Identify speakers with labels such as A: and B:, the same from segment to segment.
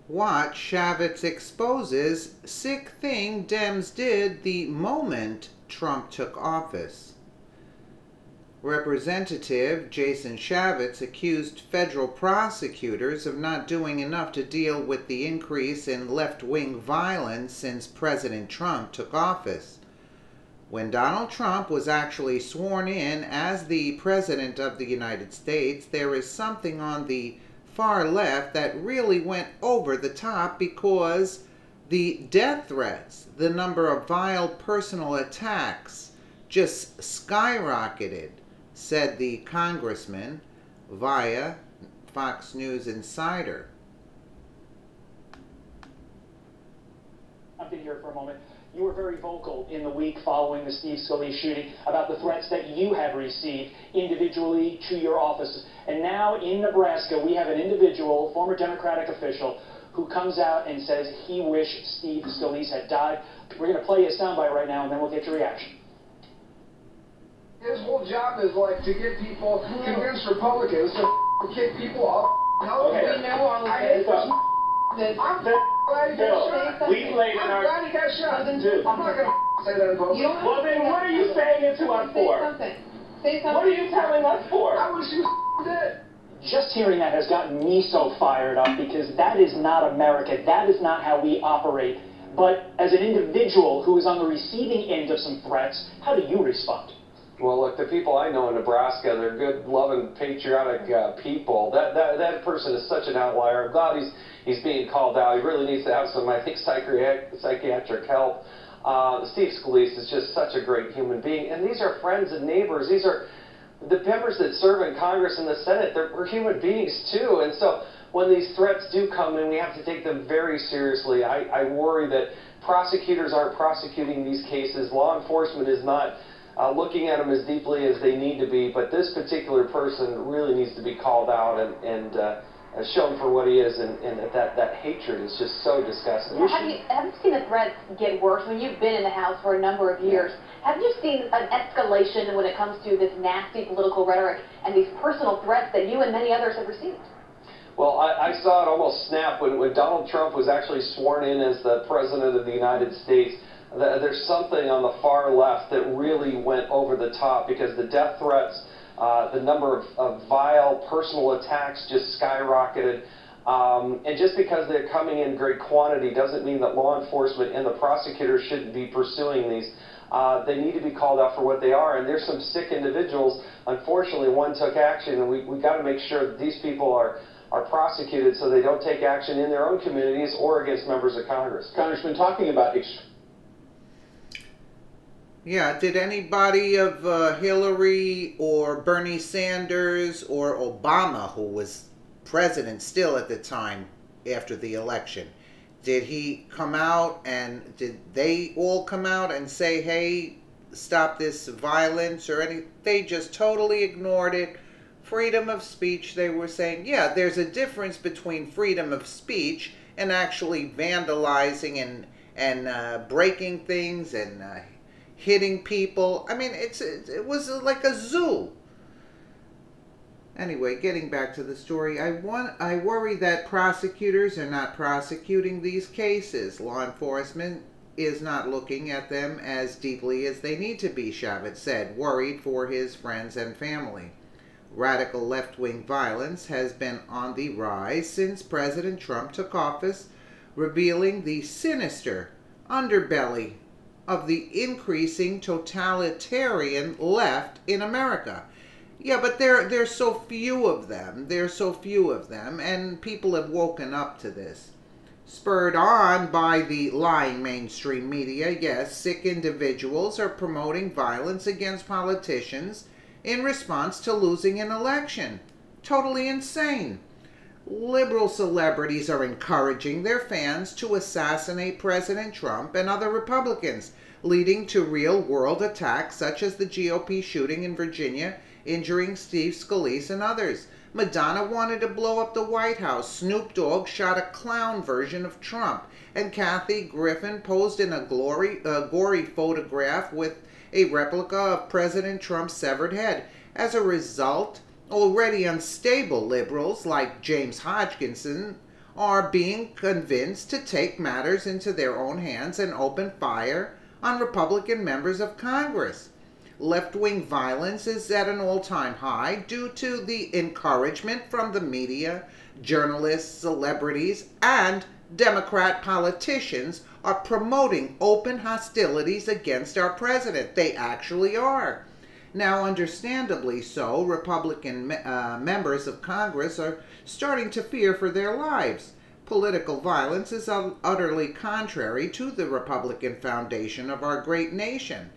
A: Watch Chaffetz exposes sick thing Dems did the moment Trump took office. Representative Jason Chaffetz accused federal prosecutors of not doing enough to deal with the increase in left-wing violence since President Trump took office. When Donald Trump was actually sworn in as the President of the United States, there is something on the far left that really went over the top because the death threats, the number of vile personal attacks just skyrocketed, said the congressman via Fox News Insider.
B: I've been here for a moment. You were very vocal in the week following the Steve Scalise shooting about the threats that you have received individually to your offices. And now in Nebraska, we have an individual, former Democratic official, who comes out and says he wished Steve Scalise had died. We're going to play you a soundbite right now, and then we'll get your reaction.
C: His whole job is like to get people, convince Republicans to kick people off.
B: Okay.
D: We know all of
C: I hate
D: this.
C: I'm glad he got shot.
B: We played in
C: I'm
B: our...
C: glad he got shot.
B: Dude.
C: I'm not going to say that in public.
D: You don't have
B: Well,
D: to
B: then
D: say
B: what
D: that.
B: are you saying it to us for?
D: Say something. Say something.
B: What are you telling us for?
C: I wish he was dead.
B: Just hearing that has gotten me so fired up because that is not America. That is not how we operate. But as an individual who is on the receiving end of some threats, how do you respond?
E: Well, look, the people I know in Nebraska, they're good, loving, patriotic people. That person is such an outlier. I'm glad he's being called out. He really needs to have some, I think, psychiatric help. Steve Scalise is just such a great human being. And these are friends and neighbors. These are the members that serve in Congress and the Senate. We're human beings, too. And so when these threats do come in, we have to take them very seriously. I worry that prosecutors aren't prosecuting these cases. Law enforcement is not looking at them as deeply as they need to be, but this particular person really needs to be called out and shown for what he is, and that hatred is just so disgusting.
F: Yeah, have you seen the threats get worse? When you've been in the House for a number of years, have you seen an escalation when it comes to this nasty political rhetoric and these personal threats that you and many others have received?
E: Well, I saw it almost snap when Donald Trump was actually sworn in as the President of the United States. There's something on the far left that really went over the top because the death threats, the number of vile personal attacks just skyrocketed. And just because they're coming in great quantity doesn't mean that law enforcement and the prosecutors shouldn't be pursuing these. They need to be called out for what they are. And there's some sick individuals. Unfortunately, one took action, and we got to make sure that these people are prosecuted so they don't take action in their own communities or against members of Congress.
B: Congressman, talking about...
A: Yeah, did anybody of Hillary or Bernie Sanders or Obama, who was president still at the time after the election, did he come out and did they all come out and say, hey, stop this violence or anything? They just totally ignored it. Freedom of speech, they were saying, yeah, there's a difference between freedom of speech and actually vandalizing and breaking things and hitting people. I mean, it was like a zoo. Anyway, getting back to the story, I worry that prosecutors are not prosecuting these cases. Law enforcement is not looking at them as deeply as they need to be, Chaffetz said, worried for his friends and family. Radical left-wing violence has been on the rise since President Trump took office, revealing the sinister underbelly of the increasing totalitarian left in America. Yeah, but there's so few of them. There's so few of them, and people have woken up to this. Spurred on by the lying mainstream media, yes, sick individuals are promoting violence against politicians in response to losing an election. Totally insane. Liberal celebrities are encouraging their fans to assassinate President Trump and other Republicans, leading to real-world attacks such as the GOP shooting in Virginia, injuring Steve Scalise and others. Madonna wanted to blow up the White House. Snoop Dogg shot a clown version of Trump. And Kathy Griffin posed in a gory photograph with a replica of President Trump's severed head. As a result, already unstable liberals like James Hodgkinson are being convinced to take matters into their own hands and open fire on Republican members of Congress. Left-wing violence is at an all-time high due to the encouragement from the media, journalists, celebrities, and Democrat politicians are promoting open hostilities against our president. They actually are. Now, understandably so, Republican members of Congress are starting to fear for their lives. Political violence is utterly contrary to the Republican foundation of our great nation,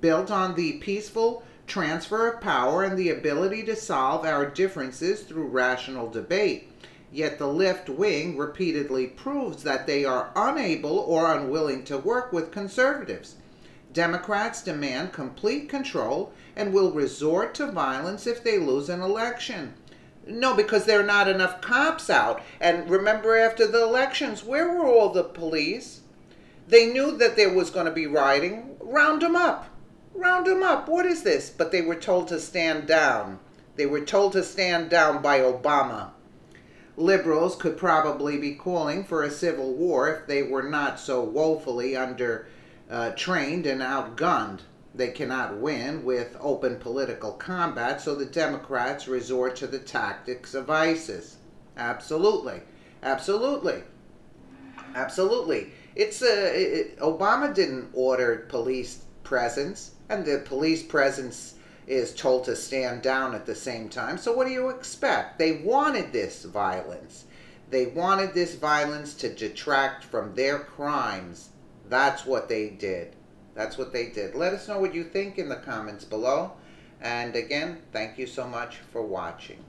A: built on the peaceful transfer of power and the ability to solve our differences through rational debate. Yet the left wing repeatedly proves that they are unable or unwilling to work with conservatives. Democrats demand complete control and will resort to violence if they lose an election. No, because there are not enough cops out. And remember, after the elections, where were all the police? They knew that there was going to be rioting. Round them up. Round them up. What is this? But they were told to stand down. They were told to stand down by Obama. Liberals could probably be calling for a civil war if they were not so woefully trained and outgunned. They cannot win with open political combat, so the Democrats resort to the tactics of ISIS. Absolutely. Absolutely. Absolutely. Obama didn't order police presence, and the police presence is told to stand down at the same time. So what do you expect? They wanted this violence. They wanted this violence to detract from their crimes. That's what they did. That's what they did. Let us know what you think in the comments below. And again, thank you so much for watching.